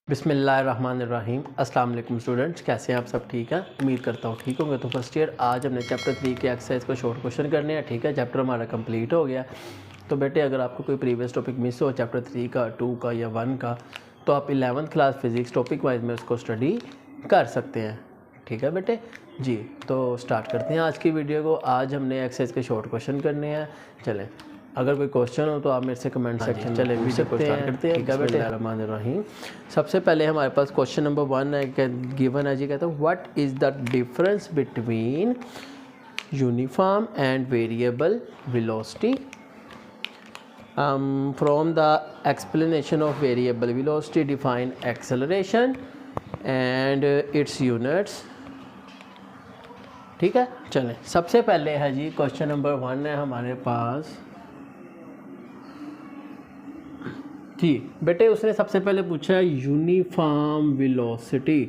बिस्मिल्लाहिर्रहमानिर्रहीम। अस्सलाम वालेकुम स्टूडेंट्स, कैसे हैं आप सब? ठीक है, उम्मीद करता हूँ ठीक होंगे। तो फर्स्ट ईयर आज हमने चैप्टर 3 के एक्सरसाइज को शॉर्ट क्वेश्चन करने हैं। ठीक है, चैप्टर हमारा कंप्लीट हो गया। तो बेटे अगर आपको कोई प्रीवियस टॉपिक मिस हो चैप्टर 3 का, 2 का या 1 का, तो आप 11th class physics topic wise में उसको स्टडी कर सकते हैं। ठीक है बेटे जी, तो स्टार्ट करते हैं आज की वीडियो को। आज हमने एक्सरसाइज के शॉर्ट क्वेश्चन करने हैं। चलें, अगर कोई क्वेश्चन हो तो आप मेरे से कमेंट सेक्शन चले भी सकते हैं। करते हैं। ठीक है बेटे, बिस्मिल्लाहिर्रहमानिर्रहीम। सबसे पहले हमारे पास क्वेश्चन नंबर 1 है, गिवन है जी। कहता है what is the difference between uniform and variable velocity. From the explanation of variable velocity define acceleration and it's units. ठीक है, चलें सबसे पहले है जी क्वेश्चन नंबर 1 है हमारे पास जी। बेटे उसने सबसे पहले पूछा है यूनिफॉर्म वेलोसिटी।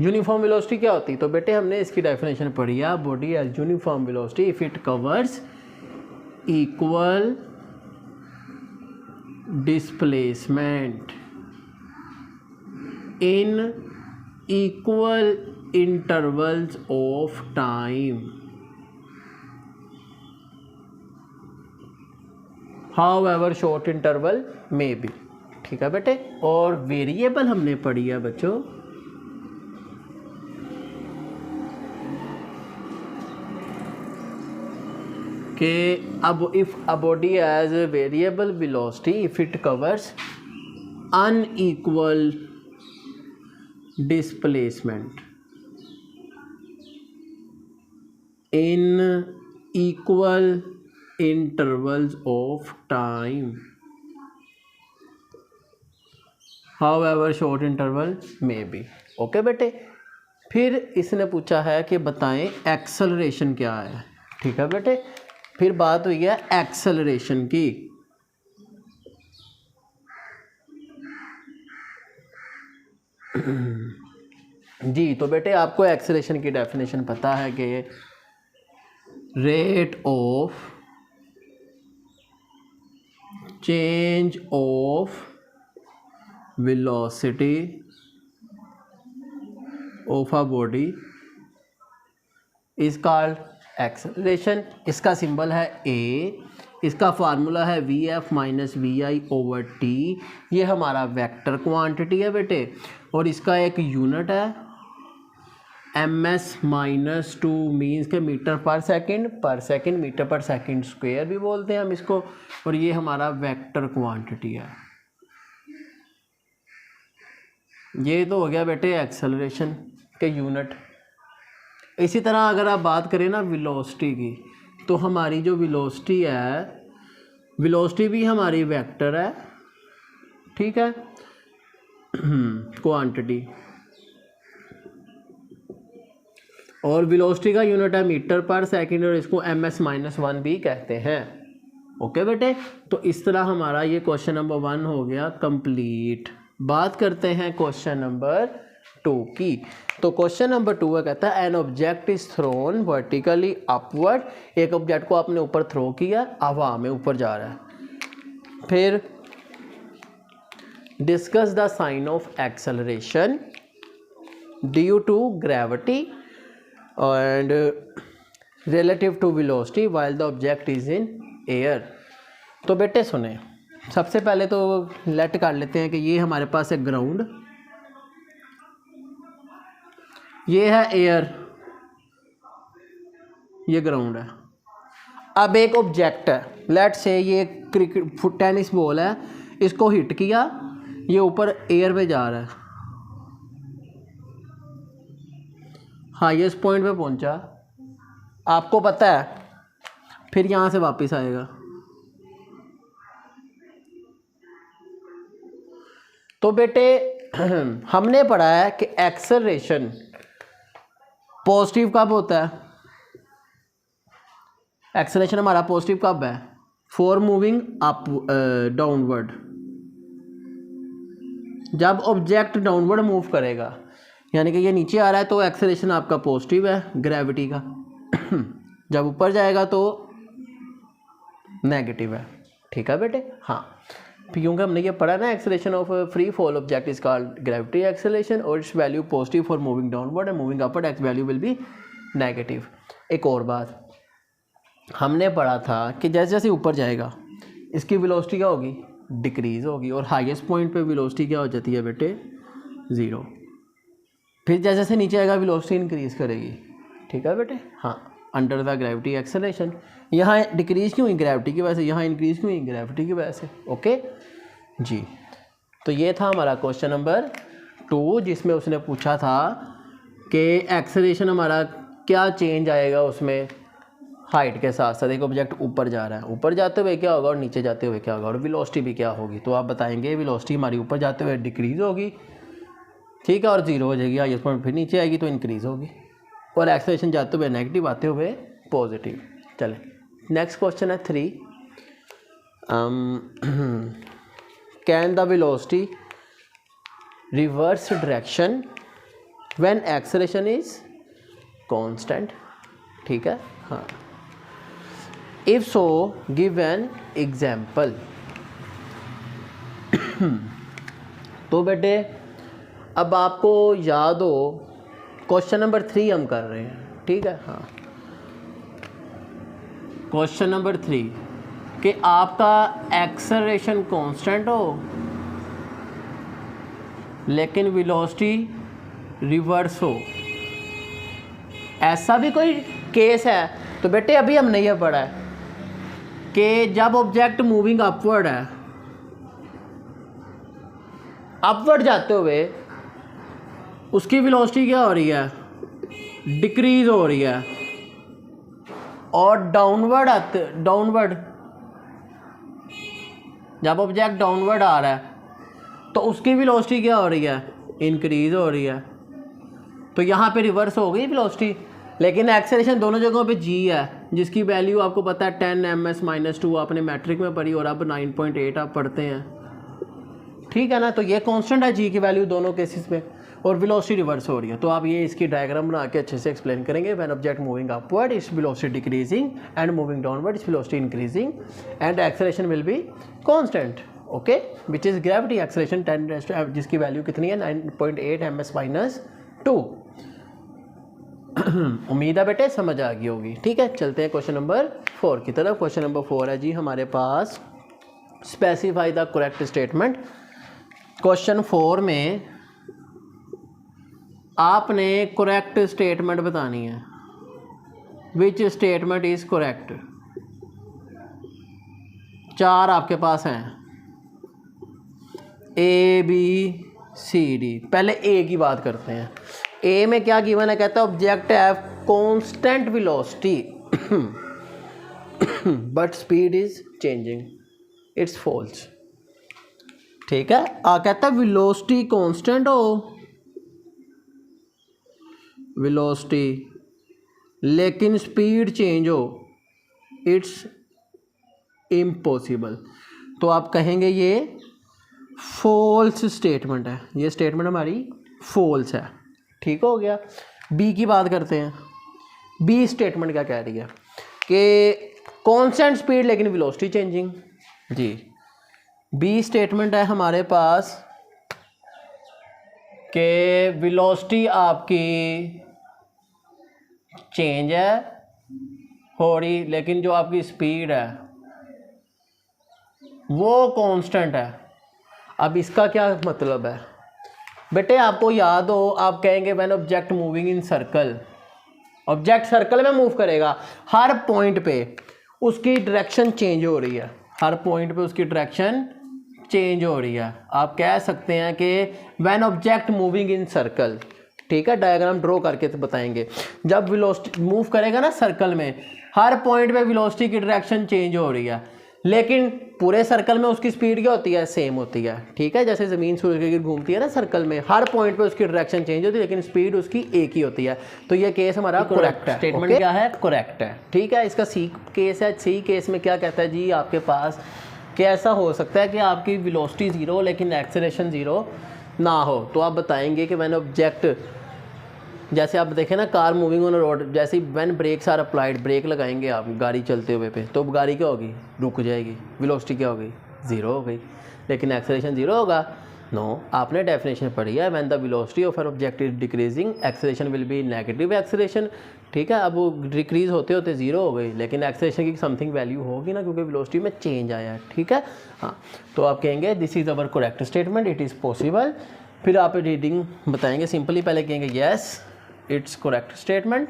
यूनिफॉर्म वेलोसिटी क्या होती है? तो बेटे हमने इसकी डेफिनेशन पढ़ी है, body as uniform velocity if it covers equal displacement in equal intervals of time, however short interval may be। ठीक है बेटे, और वेरिएबल हमने पढ़ी है बच्चों कि अब if a body as variable velocity if it covers unequal displacement in equal intervals of time, however short interval may be। Okay बेटे, फिर इसने पूछा है कि बताएं एक्सेलरेशन क्या है। ठीक है बेटे, फिर बात हुई है एक्सेलरेशन की। जी, तो बेटे आपको एक्सेलरेशन की डेफिनेशन पता है कि rate of change of velocity of a body is called acceleration। इसका सिंबल है a, इसका फार्मूला है V F minus V I over T. ये हमारा वेक्टर क्वांटिटी है बेटे, और इसका एक यूनिट है ms-2 मीन्स के मीटर पर सेकंड, मीटर पर सेकंड स्क्वायर भी बोलते हैं हम इसको। और ये हमारा वेक्टर क्वांटिटी है। ये तो हो गया बेटे एक्सेलरेशन के यूनिट। इसी तरह अगर आप बात करें ना वेलोसिटी की, तो हमारी जो वेलोसिटी है, वेलोसिटी भी हमारी वेक्टर है। ठीक है, क्वांटिटी, और वेलोसिटी का यूनिट है मीटर पर सेकंड, और इसको ms-1 भी कहते हैं। ओके बेटे, तो इस तरह हमारा ये क्वेश्चन नंबर 1 हो गया कंप्लीट। बात करते हैं क्वेश्चन नंबर 2 की। तो क्वेश्चन नंबर 2 है, कहता है an object is thrown vertically upward. एक ऑब्जेक्ट को आपने ऊपर थ्रो किया, हवा में ऊपर जा रहा है। फिर discuss the sign of acceleration due to gravity and relative to velocity while the object is in air। तो बेटे सुने, सबसे पहले तो लेट कर लेते हैं कि ये हमारे पास है ग्राउंड, ये है एयर, ये ग्राउंड है। अब एक ऑब्जेक्ट है, लेट से ये क्रिकेट टेनिस बॉल है, इसको हिट किया, ये ऊपर एयर पे जा रहा है, हाईएस्ट पॉइंट पे पहुंचा, आपको पता है, फिर यहाँ से वापस आएगा। तो बेटे हमने पढ़ा है कि एक्सेलरेशन पॉजिटिव कब होता है? एक्सेलरेशन हमारा पॉजिटिव कब है? For moving up downward. जब ऑब्जेक्ट डाउनवर्ड मूव करेगा, यानी कि ये नीचे आ रहा है, तो एक्सेलरेशन आपका पॉजिटिव है ग्रेविटी का। जब ऊपर जाएगा तो नेगेटिव है। ठीक है बेटे। हाँ, क्योंकि हमने ये पढ़ा ना, acceleration of free fall object is called gravity acceleration और its value positive for moving downward and moving upward x value will be negative. एक और बात हमने पढ़ा था कि जैसे जैसे ऊपर जाएगा इसकी वेलोसिटी क्या होगी, डिक्रीज़ होगी, और हाईएस्ट पॉइंट पे वेलोसिटी क्या हो जाती है बेटे, 0। फिर जैसे जैसे नीचे आएगा वेलोसिटी इंक्रीज़ करेगी। ठीक है बेटे। हाँ, अंडर द ग्रेविटी एक्सेलरेशन। यहाँ डिक्रीज़ क्यों हुई ग्रेविटी की वजह से, यहाँ इंक्रीज़ क्यों हुई ग्रेविटी की वजह से। ओके जी, तो ये था हमारा क्वेश्चन नंबर 2 जिसमें उसने पूछा था कि एक्सेलरेशन हमारा क्या चेंज आएगा उसमें हाइट के साथ साथ। एक ऑब्जेक्ट ऊपर जा रहा है, ऊपर जाते हुए क्या होगा और नीचे जाते हुए क्या होगा, और वेलोसिटी भी क्या होगी। तो आप बताएंगे वेलोसिटी हमारी ऊपर जाते हुए डिक्रीज़ होगी, ठीक है, और 0 हो जाएगी। हाईएस्ट पॉइंट फिर नीचे आएगी तो इंक्रीज़ होगी, और एक्सेलरेशन जाते हुए नेगेटिव आते हुए पॉजिटिव। चलें, नेक्स्ट क्वेश्चन है 3। Can the velocity reverse direction when acceleration is constant. ठीक है। हाँ, if so give an example. तो बेटे अब आपको याद हो क्वेश्चन नंबर 3 हम कर रहे हैं। ठीक है। हाँ, क्वेश्चन नंबर 3 कि आपका एक्सेलरेशन कांस्टेंट हो लेकिन वेलोसिटी रिवर्स हो, ऐसा भी कोई केस है। तो बेटे अभी हमने ये पढ़ा है कि जब ऑब्जेक्ट मूविंग अपवर्ड है, अपवर्ड जाते हुए उसकी वेलोसिटी क्या हो रही है, डिक्रीज हो रही है, और डाउनवर्ड जब ऑब्जेक्ट डाउनवर्ड आ रहा है तो उसकी वेलोसिटी क्या हो रही है, इंक्रीज हो रही है। तो यहाँ पे रिवर्स हो गई वेलोसिटी, लेकिन एक्सेलरेशन दोनों जगहों पे जी है जिसकी वैल्यू आपको पता है 10 ms-2 आपने मैट्रिक में पढ़ी, और अब 9.8 आप पढ़ते हैं। ठीक है ना। तो ये कांस्टेंट है जी की वैल्यू दोनों केसेस में, और वेलोसिटी रिवर्स हो रही है। तो आप ये इसकी डायग्राम बना के अच्छे से एक्सप्लेन करेंगे। When object moving upward its velocity decreasing and moving downward its velocity increasing and acceleration will be constant. Okay, which is gravity acceleration 10 जिसकी वैल्यू कितनी है 9.8 ms-2। उम्मीद है बेटे समझ आ गई होगी। ठीक है, चलते हैं क्वेश्चन नंबर 4 की तरफ। क्वेश्चन नंबर 4 है जी हमारे पास, specify the correct statement. Question 4 में आपने करेक्ट स्टेटमेंट बतानी है। Which statement is correct. 4 आपके पास हैं, A B C D। पहले A की बात करते हैं। A में क्या गिवन है, कहता है object have constant velocity but speed is changing, it's false. ठीक है। कहता है वेलोसिटी कांस्टेंट हो, वेलोसिटी लेकिन स्पीड चेंज हो, इट्स इम्पॉसिबल। तो आप कहेंगे ये फॉल्स स्टेटमेंट है, ये स्टेटमेंट हमारी फॉल्स है। ठीक हो गया। बी की बात करते हैं। बी स्टेटमेंट क्या कह रही है कि कांस्टेंट स्पीड लेकिन वेलोसिटी चेंजिंग। जी, बी स्टेटमेंट है हमारे पास कि वेलोसिटी आपकी चेंज है हो रही, लेकिन जो आपकी स्पीड है वो कांस्टेंट है। अब इसका क्या मतलब है बेटे, आपको याद हो, आप कहेंगे when object moving in circle, object circle में मूव करेगा, हर पॉइंट पे उसकी डायरेक्शन चेंज हो रही है, हर पॉइंट पे उसकी डायरेक्शन चेंज हो रही है। आप कह सकते हैं कि when object moving in circle. ठीक है, डायग्राम ड्रॉ करके तो बताएंगे। जब वेलोसिटी मूव करेगा ना सर्कल में, हर पॉइंट पे वेलोसिटी की डायरेक्शन चेंज हो रही है, लेकिन पूरे सर्कल में उसकी स्पीड क्या होती है, सेम होती है। ठीक है, जैसे ज़मीन सूरज के गिर्द घूमती है ना सर्कल में, हर पॉइंट पे उसकी डायरेक्शन चेंज होती है लेकिन स्पीड उसकी एक ही होती है। तो ये केस हमारा करेक्ट है। स्टेटमेंट क्या है, करेक्ट है। ठीक है, इसका सी केस है। सी केस में क्या कहता है जी आपके पास कि ऐसा हो सकता है कि आपकी वेलोसिटी 0 लेकिन एक्सेलरेशन 0 ना हो। तो आप बताएंगे कि व्हेन ऑब्जेक्ट जैसे आप देखें ना कार मूविंग ऑन रोड, जैसे when brakes are applied, brake लगाएंगे आप गाड़ी चलते हुए पे, तो गाड़ी क्या होगी, रुक जाएगी, वेलोसिटी क्या होगी, ज़ीरो हो गई। लेकिन एक्सेलरेशन ज़ीरो होगा, नो। आपने डेफिनेशन पढ़ी है, when the velocity of an object is decreasing acceleration will be negative acceleration, ठीक है। अब वो डिक्रीज होते होते ज़ीरो हो गई, लेकिन एक्सेलरेशन की समथिंग वैल्यू होगी ना, क्योंकि वेलोसिटी में चेंज आया है, ठीक है। हाँ, तो आप कहेंगे this is our correct statement, it is possible. फिर आप रीडिंग बताएंगे सिंपली, पहले कहेंगे येस इट्स करेक्ट स्टेटमेंट।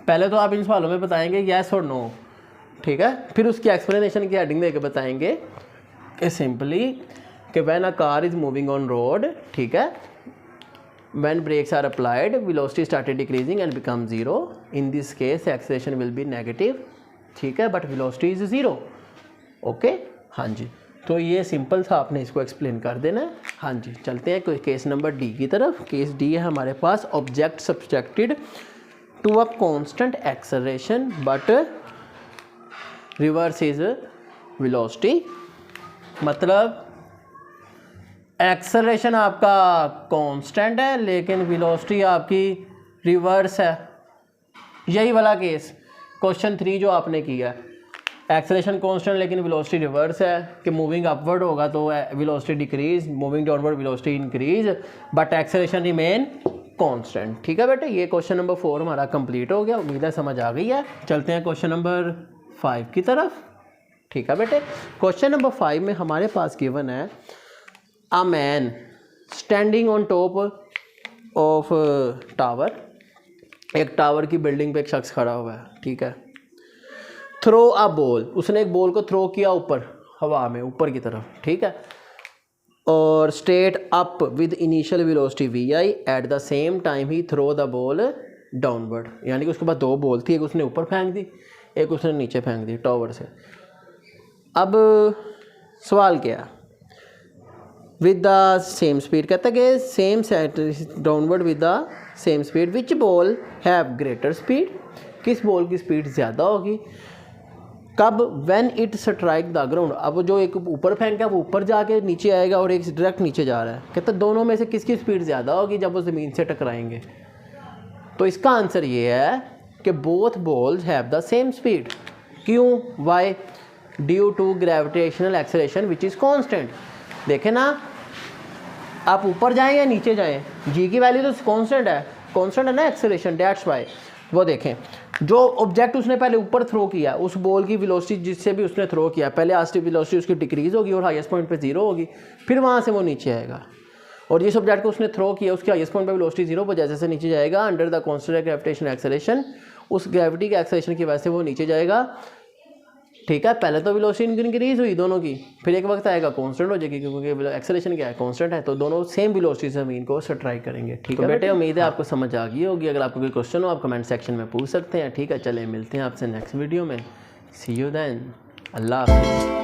पहले तो आप इन सवालों में बताएंगे येस और नो, ठीक है। फिर उसकी एक्सप्लेनेशन की हेडिंग देके बताएंगे कि सिंपली कि when a car is moving on road, ठीक है, when brakes are applied velocity started decreasing and become zero, in this case acceleration will be negative, ठीक है, but velocity is zero. Okay, हाँ जी, तो ये सिंपल था, आपने इसको एक्सप्लेन कर देना है। हाँ जी, चलते हैं कोई केस नंबर डी की तरफ। केस डी है हमारे पास, object subjected to a constant acceleration but reverse is velocity. मतलब एक्सेलरेशन आपका कांस्टेंट है लेकिन वेलोसिटी आपकी रिवर्स है, यही वाला केस क्वेश्चन 3 जो आपने किया है। एक्सेलरेशन कांस्टेंट लेकिन वेलोसिटी रिवर्स है, कि मूविंग अपवर्ड होगा तो velocity decrease, moving downward velocity increase, but acceleration remain constant, ठीक है बेटे। ये क्वेश्चन नंबर 4 हमारा कंप्लीट हो गया, उम्मीद है समझ आ गई है। चलते हैं क्वेश्चन नंबर 5 की तरफ, ठीक है बेटे। क्वेश्चन नंबर 5 में हमारे पास गिवन है a man standing on top of tower, एक टावर की बिल्डिंग पे एक शख्स खड़ा हुआ है, ठीक है। थ्रो अ बॉल, उसने एक बॉल को थ्रो किया ऊपर हवा में, ऊपर की तरफ, ठीक है। और straight up with initial velocity V I, at the same time ही थ्रो द बॉल डाउनवर्ड, यानी कि उसके पास 2 बॉल थी, एक उसने ऊपर फेंक दी, एक उसने नीचे फेंक दी टावर से। अब सवाल क्या, विद द सेम स्पीड, कहता है कि same set downward with the same speed, which ball have greater speed, किस बॉल की स्पीड ज़्यादा होगी, कब, when it strike the ground. अब जो एक ऊपर फेंका वो ऊपर जाके नीचे आएगा और एक डायरेक्ट नीचे जा रहा है, कहते हैं दोनों में से किसकी स्पीड ज़्यादा होगी जब वो ज़मीन से टकराएंगे। तो इसका आंसर ये है कि both balls have the same speed. क्यों, why, due to gravitational acceleration which is constant. देखें ना, आप ऊपर जाएं या नीचे जाएं, जी की वैल्यू तो कांस्टेंट है ना एक्सेलरेशन, दैट्स वाई। वो देखें, जो ऑब्जेक्ट उसने पहले ऊपर थ्रो किया, उस बॉल की वेलोसिटी जिससे भी उसने थ्रो किया, पहले आस्ते वेलोसिटी उसकी डिक्रीज होगी और हाईएस्ट पॉइंट पे 0 होगी, फिर वहाँ से वो नीचे आएगा। और जिस ऑब्जेक्ट को उसने थ्रो किया उसके हाईएस्ट पॉइंट पे वेलोसिटी 0 पर जैसे नीचे जाएगा, under the constant gravitational acceleration, उस ग्रेविटी के एक्सेलरेशन की वजह से वो नीचे जाएगा, ठीक है। पहले तो वेलोसिटी इंक्रीज हुई दोनों की, फिर एक वक्त आएगा कांस्टेंट हो जाएगी, क्योंकि एक्सेलरेशन क्या है, कांस्टेंट है, तो दोनों सेम वेलोसिटी से ज़मीन को स्ट्राइक करेंगे, ठीक है बेटे। उम्मीद है आपको समझ आ गई होगी। अगर आपको कोई क्वेश्चन हो आप कमेंट सेक्शन में पूछ सकते हैं, ठीक है। चले मिलते हैं आपसे नेक्स्ट वीडियो में, सी यू देन, अल्लाह हाफिज़।